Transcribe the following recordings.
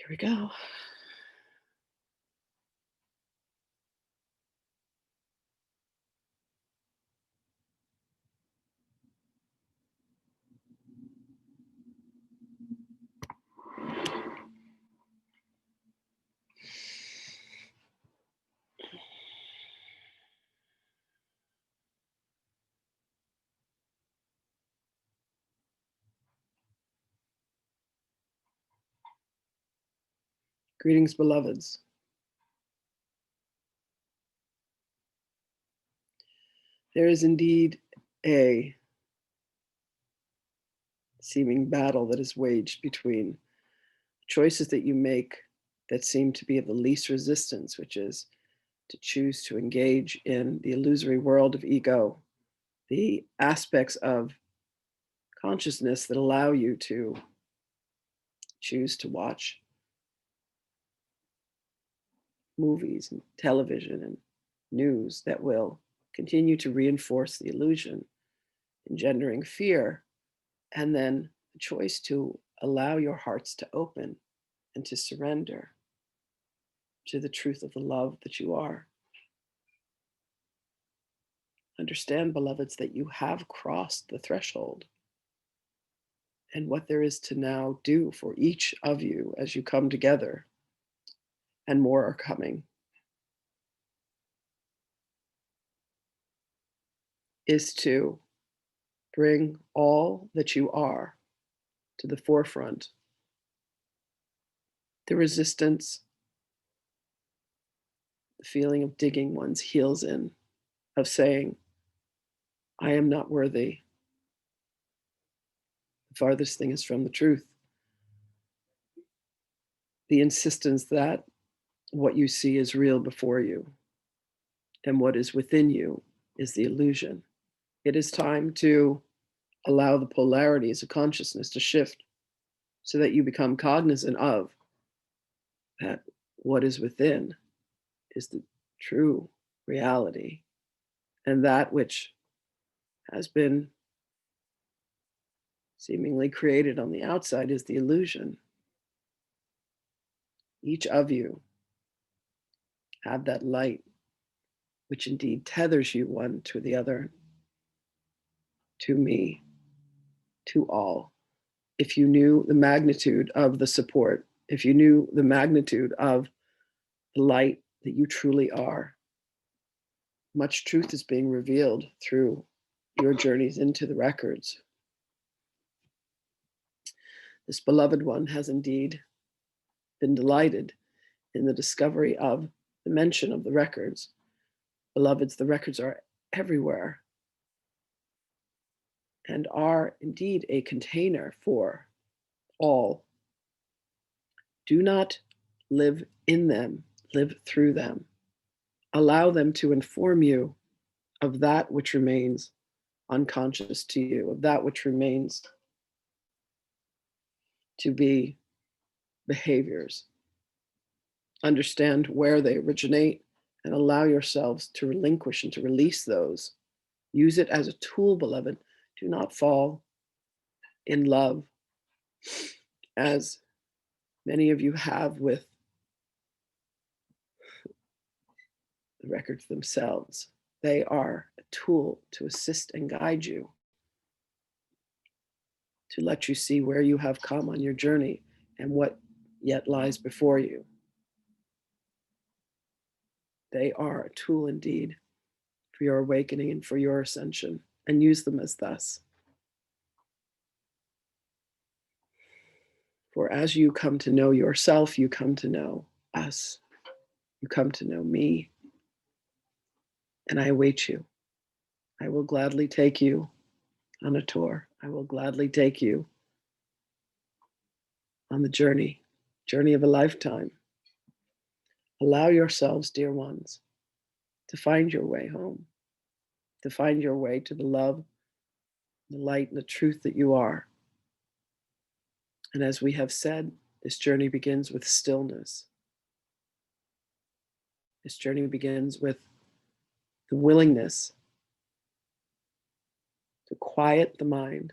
Here we go. Greetings, beloveds. There is indeed a seeming battle that is waged between choices that you make that seem to be of the least resistance, which is to choose to engage in the illusory world of ego, the aspects of consciousness that allow you to choose to watch movies and television and news that will continue to reinforce the illusion, engendering fear, and then the choice to allow your hearts to open and to surrender to the truth of the love that you are. Understand, beloveds, that you have crossed the threshold, and what there is to now do for each of you as you come together, and more are coming, is to bring all that you are to the forefront. The resistance, the feeling of digging one's heels in, of saying, I am not worthy. The farthest thing is from the truth. The insistence that what you see is real before you, and what is within you is the illusion. It is time to allow the polarities of consciousness to shift so that you become cognizant of that what is within is the true reality, and that which has been seemingly created on the outside is the illusion. Each of you have that light which indeed tethers you one to the other, to me, to all. If you knew the magnitude of the support, if you knew the magnitude of the light that you truly are, much truth is being revealed through your journeys into the records. This beloved one has indeed been delighted in the discovery of the mention of the records. Beloveds, the records are everywhere and are indeed a container for all. Do not live in them, live through them. Allow them to inform you of that which remains unconscious to you, of that which remains to be behaviors. Understand where they originate and allow yourselves to relinquish and to release those. Use it as a tool, beloved. Do not fall in love, as many of you have, with the records themselves. They are a tool to assist and guide you, to let you see where you have come on your journey and what yet lies before you. They are a tool indeed for your awakening and for your ascension, and use them as thus. For as you come to know yourself, you come to know us. You come to know me, and I await you. I will gladly take you on a tour. I will gladly take you on the journey of a lifetime. Allow yourselves, dear ones, to find your way home, to find your way to the love, the light, and the truth that you are. And as we have said, this journey begins with stillness. This journey begins with the willingness to quiet the mind,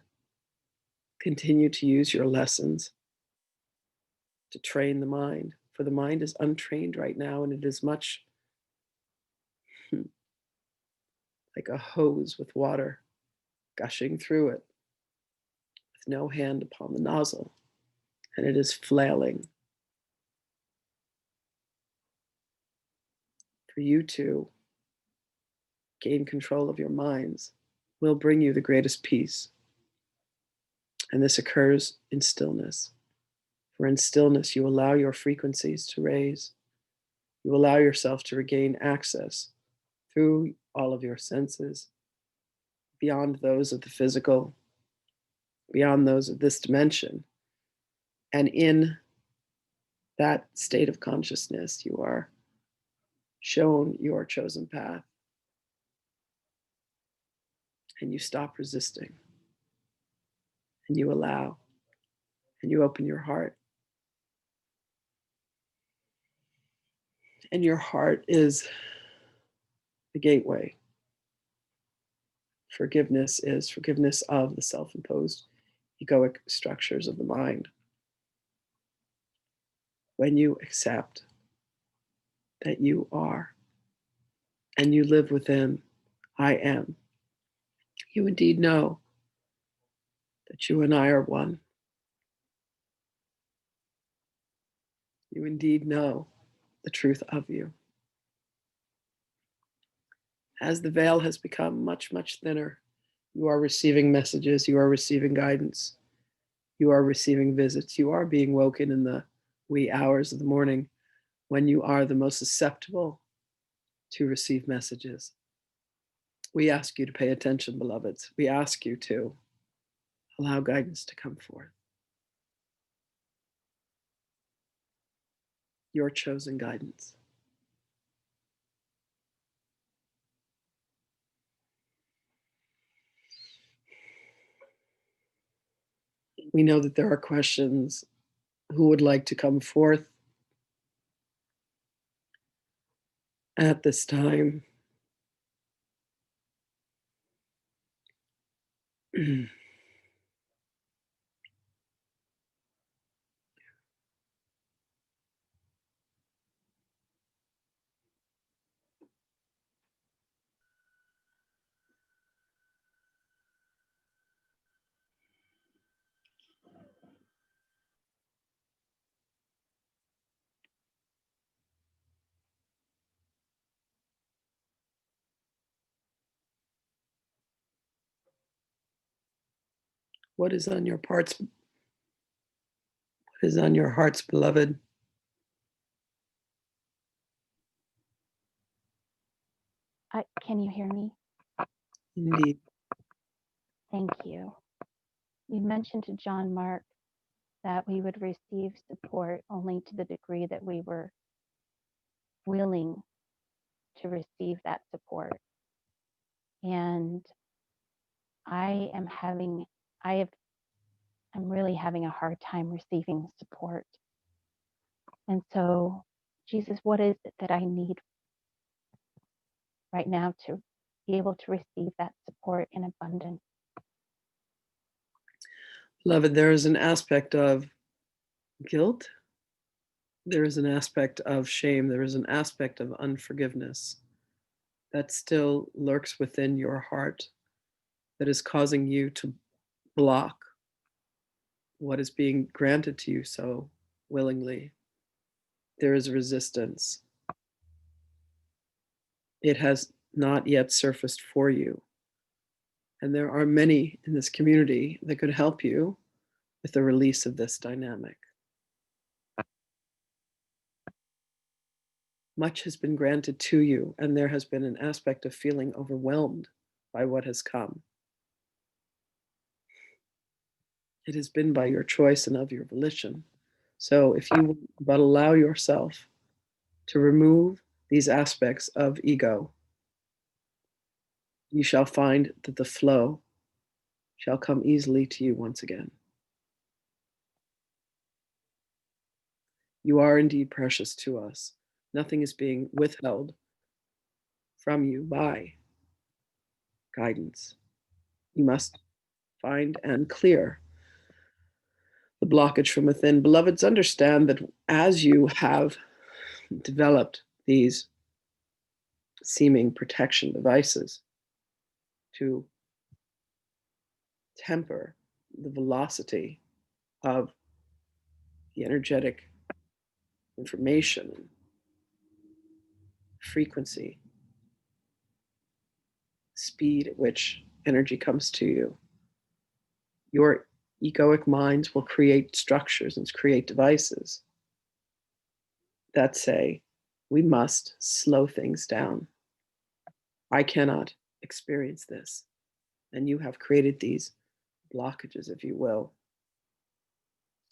continue to use your lessons, to train the mind, for the mind is untrained right now, and it is much like a hose with water gushing through it with no hand upon the nozzle, and it is flailing. For you to gain control of your minds will bring you the greatest peace. And this occurs in stillness. For in stillness, you allow your frequencies to raise. You allow yourself to regain access through all of your senses, beyond those of the physical, beyond those of this dimension. And in that state of consciousness, you are shown your chosen path. And you stop resisting. And you allow. And you open your heart. And your heart is the gateway. Forgiveness is forgiveness of the self-imposed egoic structures of the mind. When you accept that you are and you live within I am, you indeed know that you and I are one. You indeed know the truth of you. As the veil has become much, much thinner, you are receiving messages, you are receiving guidance, you are receiving visits, you are being woken in the wee hours of the morning when you are the most susceptible to receive messages. We ask you to pay attention, beloveds. We ask you to allow guidance to come forth. Your chosen guidance. We know that there are questions. Who would like to come forth at this time? What is on your hearts? What is on your hearts, beloved? Can you hear me? Indeed. Thank you. You mentioned to John Mark that we would receive support only to the degree that we were willing to receive that support. And I'm really having a hard time receiving support. And so, Jesus, what is it that I need right now to be able to receive that support in abundance? Beloved, there is an aspect of guilt. There is an aspect of shame. There is an aspect of unforgiveness that still lurks within your heart that is causing you to block what is being granted to you so willingly. There is resistance. It has not yet surfaced for you. And there are many in this community that could help you with the release of this dynamic. Much has been granted to you, and there has been an aspect of feeling overwhelmed by what has come. It has been by your choice and of your volition. So if you but allow yourself to remove these aspects of ego, you shall find that the flow shall come easily to you once again. You are indeed precious to us. Nothing is being withheld from you by guidance. You must find and clear the blockage from within. Beloveds, understand that as you have developed these seeming protection devices to temper the velocity of the energetic information and frequency, speed at which energy comes to you, your egoic minds will create structures and create devices that say, we must slow things down. I cannot experience this. And you have created these blockages, if you will.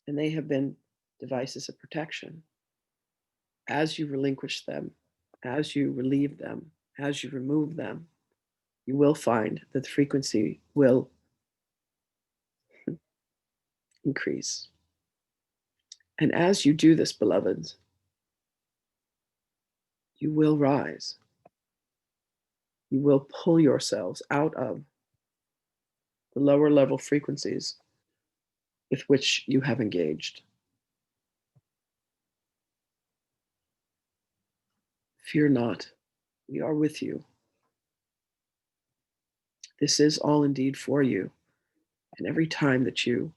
And they have been devices of protection. As you relinquish them, as you relieve them, as you remove them, you will find that the frequency will increase. And as you do this, beloveds, you will rise. You will pull yourselves out of the lower level frequencies with which you have engaged. Fear not, we are with you. This is all indeed for you. And every time that you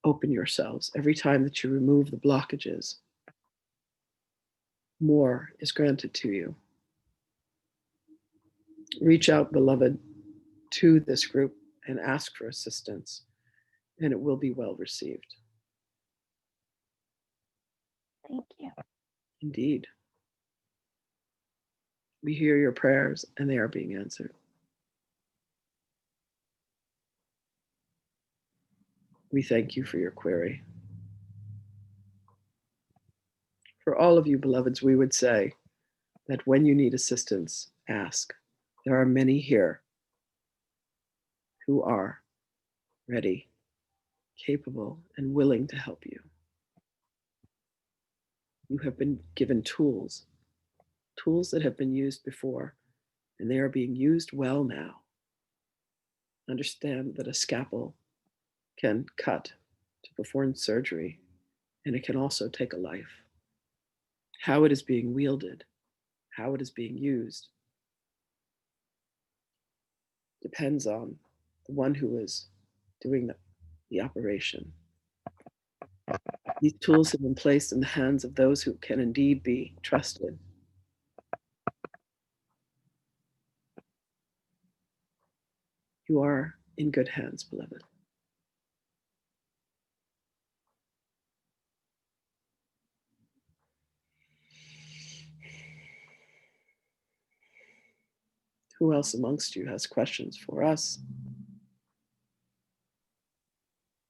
open yourselves, every time that you remove the blockages, more is granted to you. Reach out, beloved, to this group and ask for assistance, and it will be well received. Thank you. Indeed. We hear your prayers, and they are being answered. We thank you for your query. For all of you, beloveds, we would say that when you need assistance, ask. There are many here who are ready, capable, and willing to help you. You have been given tools that have been used before, and they are being used well now. Understand that a scalpel can cut to perform surgery, and it can also take a life. How it is being wielded, how it is being used, depends on the one who is doing the operation. These tools have been placed in the hands of those who can indeed be trusted. You are in good hands, beloved. Who else amongst you has questions for us?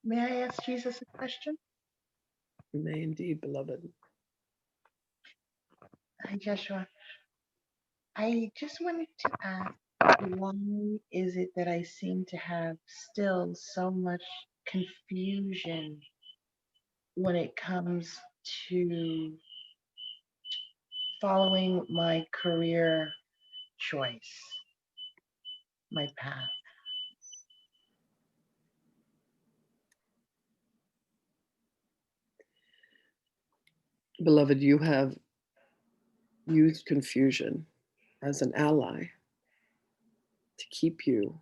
May I ask Jesus a question? You may indeed, beloved. Hi, Jeshua. I just wanted to ask, why is it that I seem to have still so much confusion when it comes to following my career choice, my path? Beloved, you have used confusion as an ally to keep you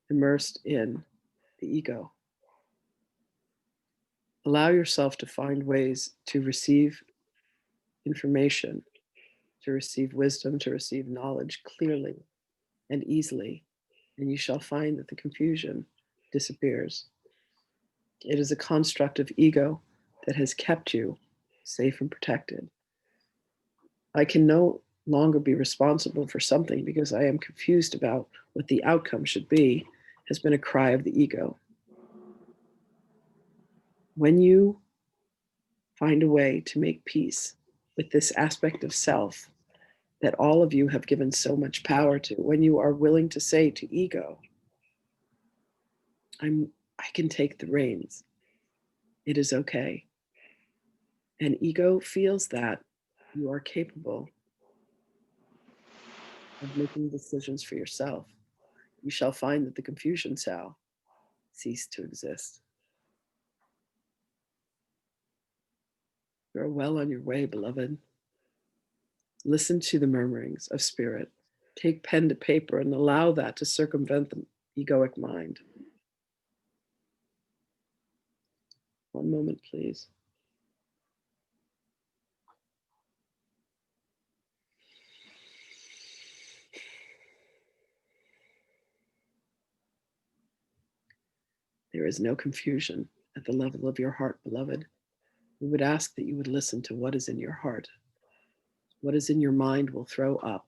immersed in the ego. Allow yourself to find ways to receive information, to receive wisdom, to receive knowledge clearly and easily, and you shall find that the confusion disappears. It is a construct of ego that has kept you safe and protected. I can no longer be responsible for something because I am confused about what the outcome should be, has been a cry of the ego. When you find a way to make peace with this aspect of self that all of you have given so much power to, when you are willing to say to ego, I can take the reins. It is okay. And ego feels that you are capable of making decisions for yourself. You shall find that the confusion shall cease to exist. You are well on your way, beloved. Listen to the murmurings of spirit. Take pen to paper and allow that to circumvent the egoic mind. One moment, please. There is no confusion at the level of your heart, beloved. We would ask that you would listen to what is in your heart. What is in your mind will throw up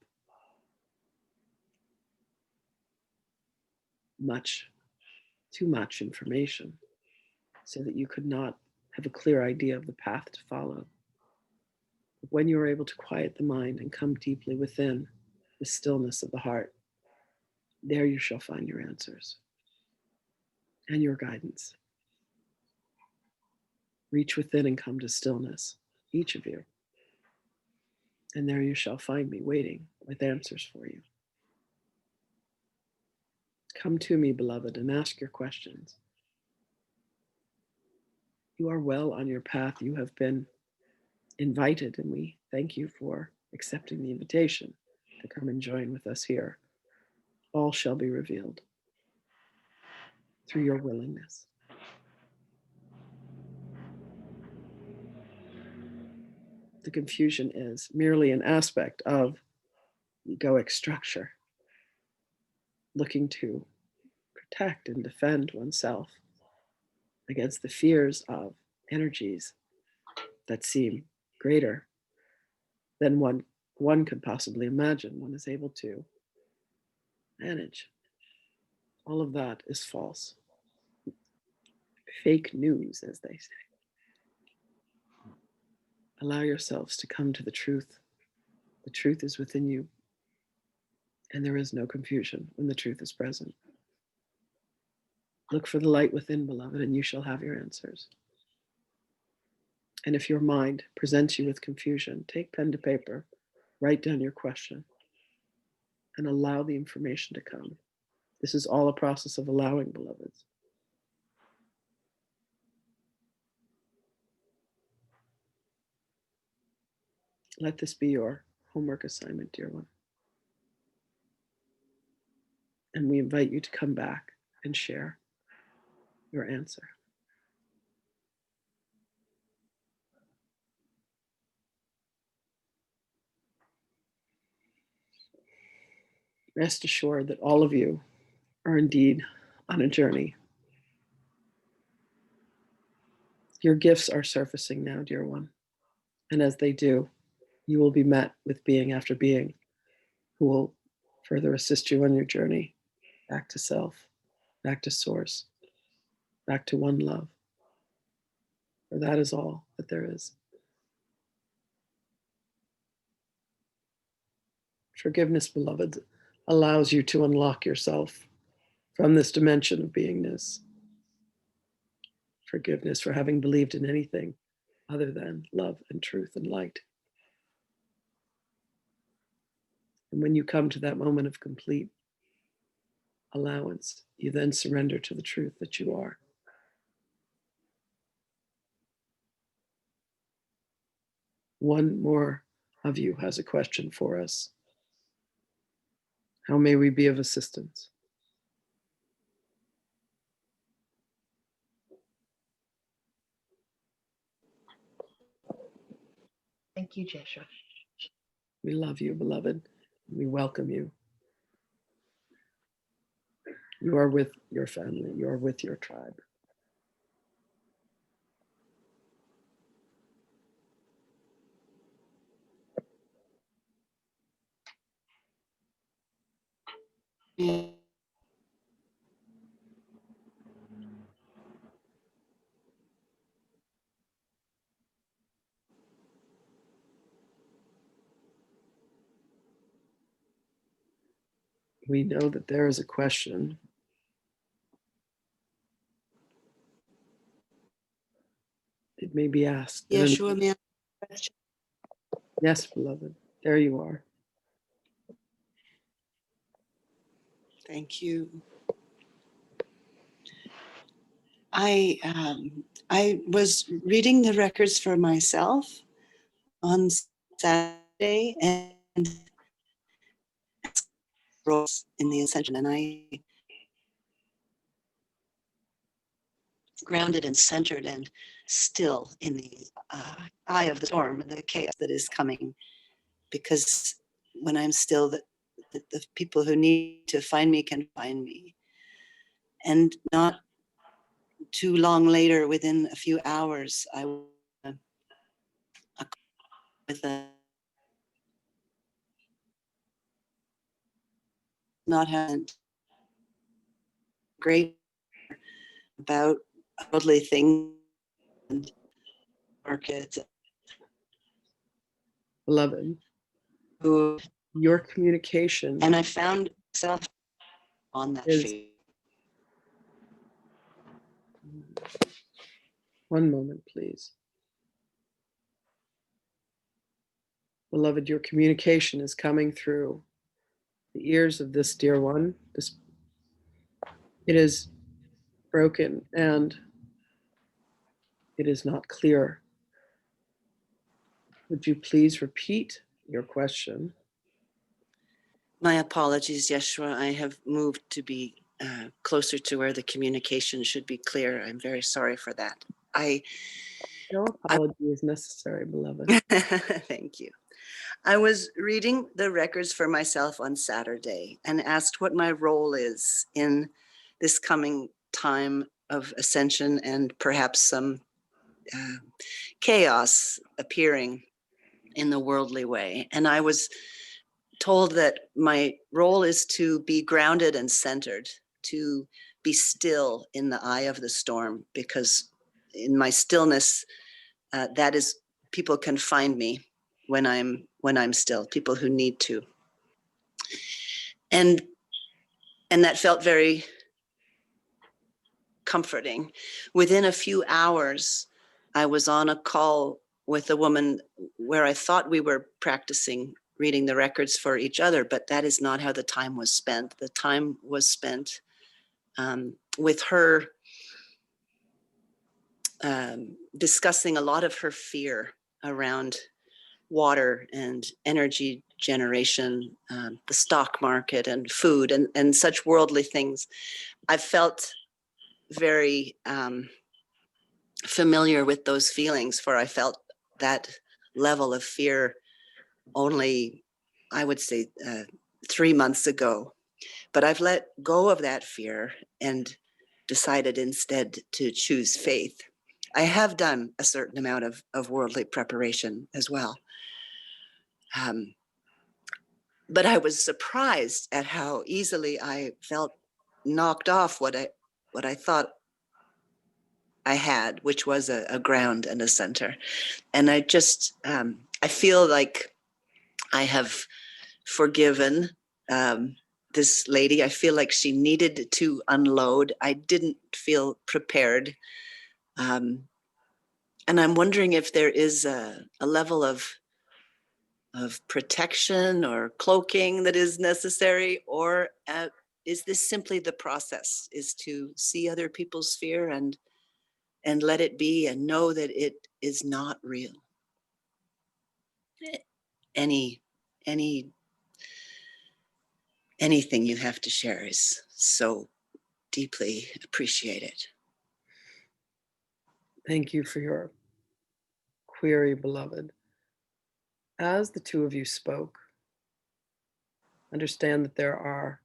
too much information so that you could not have a clear idea of the path to follow. But when you are able to quiet the mind and come deeply within the stillness of the heart, there you shall find your answers and your guidance. Reach within and come to stillness, each of you. And there you shall find me waiting with answers for you. Come to me, beloved, and ask your questions. You are well on your path. You have been invited, and we thank you for accepting the invitation to come and join with us here. All shall be revealed through your willingness. The confusion is merely an aspect of egoic structure, looking to protect and defend oneself against the fears of energies that seem greater than one could possibly imagine one is able to manage. All of that is false. Fake news, as they say. Allow yourselves to come to the truth. The truth is within you, and there is no confusion when the truth is present. Look for the light within, beloved, and you shall have your answers. And if your mind presents you with confusion, take pen to paper, write down your question, and allow the information to come. This is all a process of allowing, beloveds. Let this be your homework assignment, dear one. And we invite you to come back and share your answer. Rest assured that all of you are indeed on a journey. Your gifts are surfacing now, dear one. And as they do, you will be met with being after being who will further assist you on your journey back to self, back to source, back to one love. For that is all that there is. Forgiveness, beloved, allows you to unlock yourself from this dimension of beingness. Forgiveness for having believed in anything other than love and truth and light. And when you come to that moment of complete allowance, you then surrender to the truth that you are. One more of you has a question for us. How may we be of assistance? Thank you, Jeshua. We love you, beloved. We welcome you. You are with your family. You are with your tribe. We know that there is a question. It may be asked. Yeshua, may I ask a question? Yes, beloved. There you are. Thank you. I was reading the records for myself on Saturday and roles in the ascension, and I grounded and centered and still in the eye of the storm, the chaos that is coming. Because when I'm still, the people who need to find me can find me. And not too long later, within a few hours, I was with a not having great about worldly things and markets Beloved, who, your communication and I found myself on that is, feed. one moment, please. Beloved, your communication is coming through the ears of this dear one. It is broken and it is not clear. Would you please repeat your question? My apologies, Jeshua. I have moved to be closer to where the communication should be clear. I'm very sorry for that. No apology is necessary, beloved. Thank you. I was reading the records for myself on Saturday and asked what my role is in this coming time of ascension and perhaps some chaos appearing in the worldly way. And I was told that my role is to be grounded and centered, to be still in the eye of the storm, because in my stillness, that is, people can find me when I'm still, people who need to. And that felt very comforting. Within a few hours, I was on a call with a woman where I thought we were practicing reading the records for each other, but that is not how the time was spent. The time was spent with her discussing a lot of her fear around water and energy generation, the stock market and food and such worldly things. I felt very familiar with those feelings, for I felt that level of fear only, I would say, 3 months ago. But I've let go of that fear and decided instead to choose faith. I have done a certain amount of worldly preparation as well. But I was surprised at how easily I felt knocked off what I thought I had, which was a ground and a center. And I just, I feel like I have forgiven this lady. I feel like she needed to unload. I didn't feel prepared. And I'm wondering if there is a level of protection or cloaking that is necessary, or is this simply the process, is to see other people's fear and let it be and know that it is not real. Any anything you have to share is so deeply appreciated. Thank you for your query, beloved. As the two of you spoke, understand that there are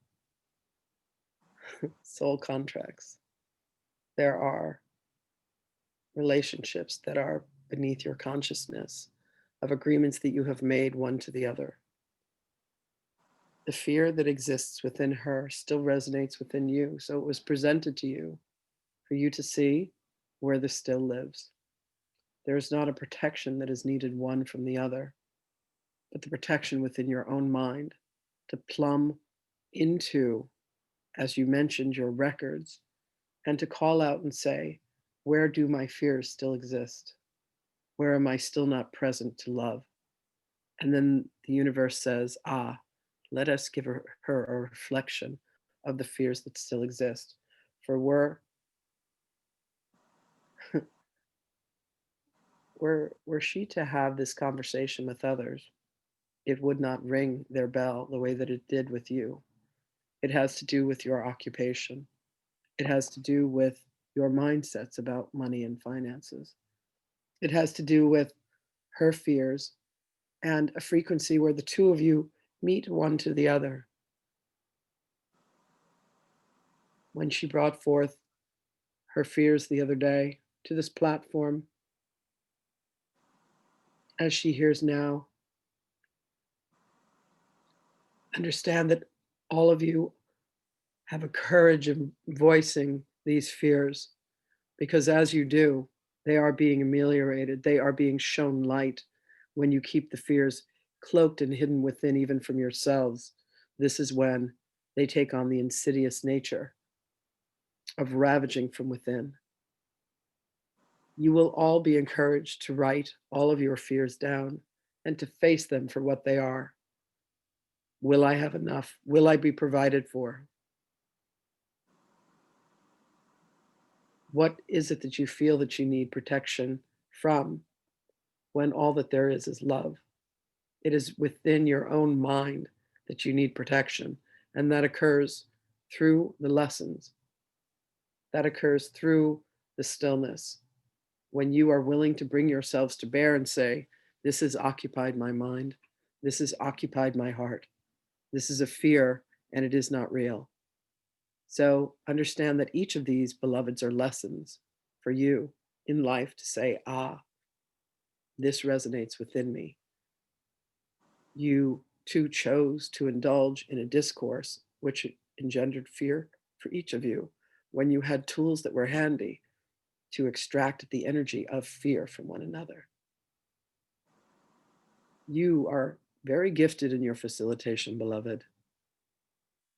soul contracts. There are relationships that are beneath your consciousness, of agreements that you have made one to the other. The fear that exists within her still resonates within you. So it was presented to you for you to see where this still lives. There is not a protection that is needed one from the other, but the protection within your own mind to plumb into, as you mentioned, your records, and to call out and say, where do my fears still exist? Where am I still not present to love? And then the universe says, let us give her a reflection of the fears that still exist. For were she to have this conversation with others, it would not ring their bell the way that it did with you. It has to do with your occupation. It has to do with your mindsets about money and finances. It has to do with her fears and a frequency where the two of you meet one to the other. When she brought forth her fears the other day to this platform, as she hears now, understand that all of you have a courage in voicing these fears, because as you do, they are being ameliorated. They are being shown light when you keep the fears cloaked and hidden within, even from yourselves. This is when they take on the insidious nature of ravaging from within. You will all be encouraged to write all of your fears down and to face them for what they are. Will I have enough? Will I be provided for? What is it that you feel that you need protection from when all that there is love? It is within your own mind that you need protection, and that occurs through the lessons. That occurs through the stillness. When you are willing to bring yourselves to bear and say, this has occupied my mind, this has occupied my heart, this is a fear, and it is not real. So understand that each of these, beloveds, are lessons for you in life to say, this resonates within me. You too chose to indulge in a discourse which engendered fear for each of you when you had tools that were handy to extract the energy of fear from one another. You are very gifted in your facilitation, beloved.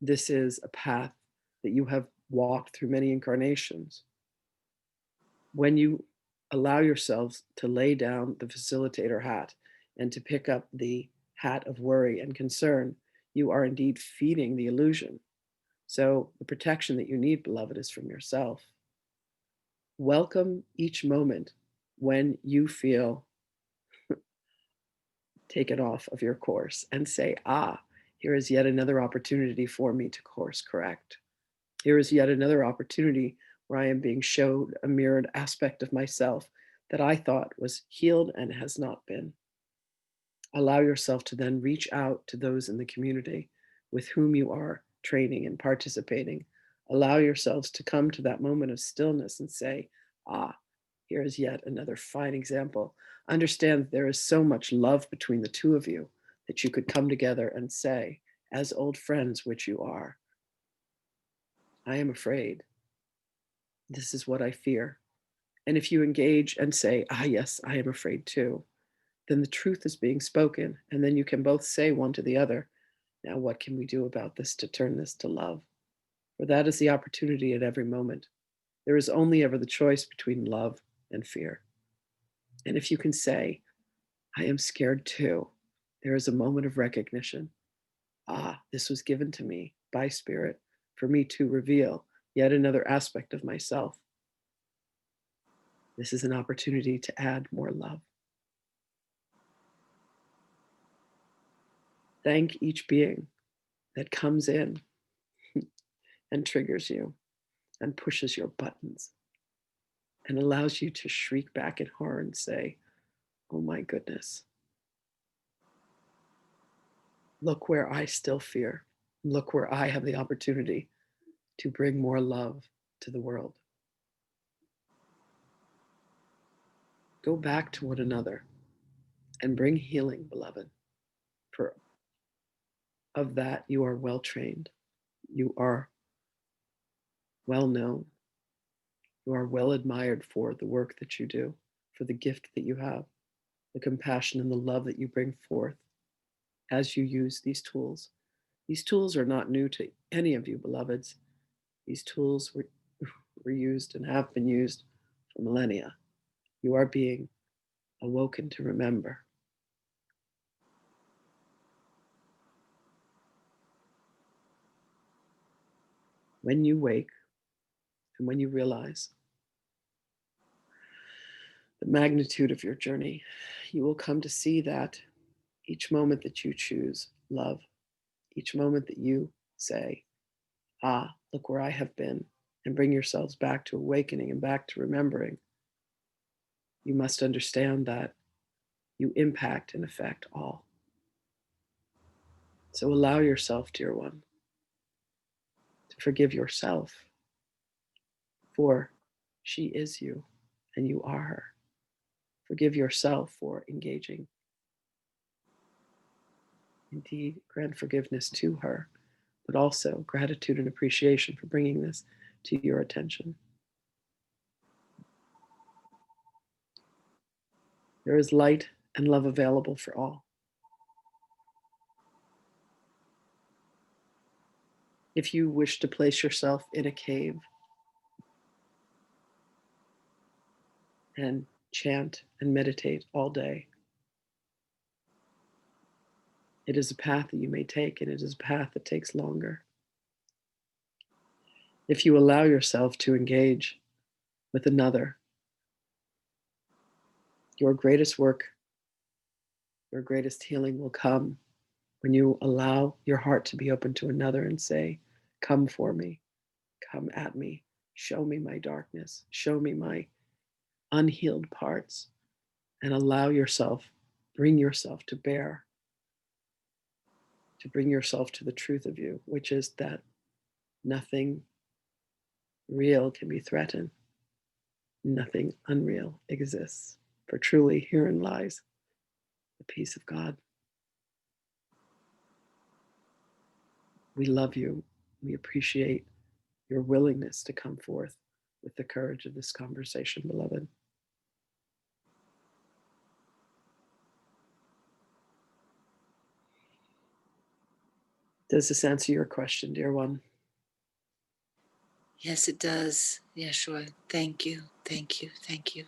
This is a path that you have walked through many incarnations. When you allow yourselves to lay down the facilitator hat and to pick up the hat of worry and concern, you are indeed feeding the illusion. So the protection that you need, beloved, is from yourself. Welcome each moment when you feel taken off of your course and say, here is yet another opportunity for me to course correct. Here is yet another opportunity where I am being showed a mirrored aspect of myself that I thought was healed and has not been. Allow yourself to then reach out to those in the community with whom you are training and participating. Allow yourselves to come to that moment of stillness and say, here is yet another fine example. Understand there is so much love between the two of you that you could come together and say, as old friends, which you are, I am afraid. This is what I fear. And if you engage and say, yes, I am afraid too, then the truth is being spoken. And then you can both say one to the other, now what can we do about this to turn this to love? For that is the opportunity at every moment. There is only ever the choice between love and fear. And if you can say, I am scared too, there is a moment of recognition. This was given to me by Spirit for me to reveal yet another aspect of myself. This is an opportunity to add more love. Thank each being that comes in and triggers you and pushes your buttons and allows you to shriek back in horror and say, oh my goodness, look where I still fear. Look where I have the opportunity to bring more love to the world. Go back to one another and bring healing, beloved. For of that you are well trained. You are well known. You are well admired for the work that you do, for the gift that you have, the compassion and the love that you bring forth as you use these tools. These tools are not new to any of you, beloveds. These tools were used and have been used for millennia. You are being awoken to remember. When you wake and when you realize the magnitude of your journey, you will come to see that each moment that you choose love, each moment that you say, ah, look where I have been, and bring yourselves back to awakening and back to remembering, you must understand that you impact and affect all. So allow yourself, dear one, to forgive yourself, for she is you and you are her. Forgive yourself for engaging. Indeed, grant forgiveness to her, but also gratitude and appreciation for bringing this to your attention. There is light and love available for all. If you wish to place yourself in a cave and chant and meditate all day, it is a path that you may take, and it is a path that takes longer. If you allow yourself to engage with another, your greatest work, your greatest healing will come when you allow your heart to be open to another and say, come for me, come at me, show me my darkness, show me my unhealed parts, and allow yourself, bring yourself to bear, to bring yourself to the truth of you, which is that nothing real can be threatened, nothing unreal exists. For truly herein lies the peace of God. We love you. We appreciate your willingness to come forth with the courage of this conversation, beloved. Does this answer your question, dear one? Yes, it does. Yeshua, thank you, thank you, thank you.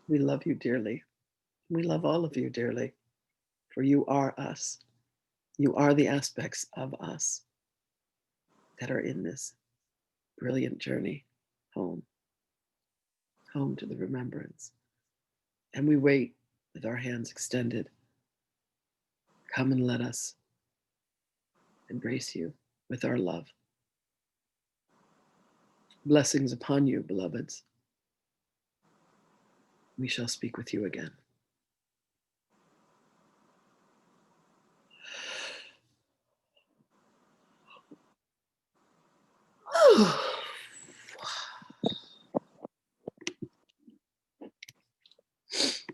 We love you dearly. We love all of you dearly, for you are us. You are the aspects of us that are in this brilliant journey home, home to the remembrance. And we wait with our hands extended. Come and let us embrace you with our love. Blessings upon you, beloveds. We shall speak with you again.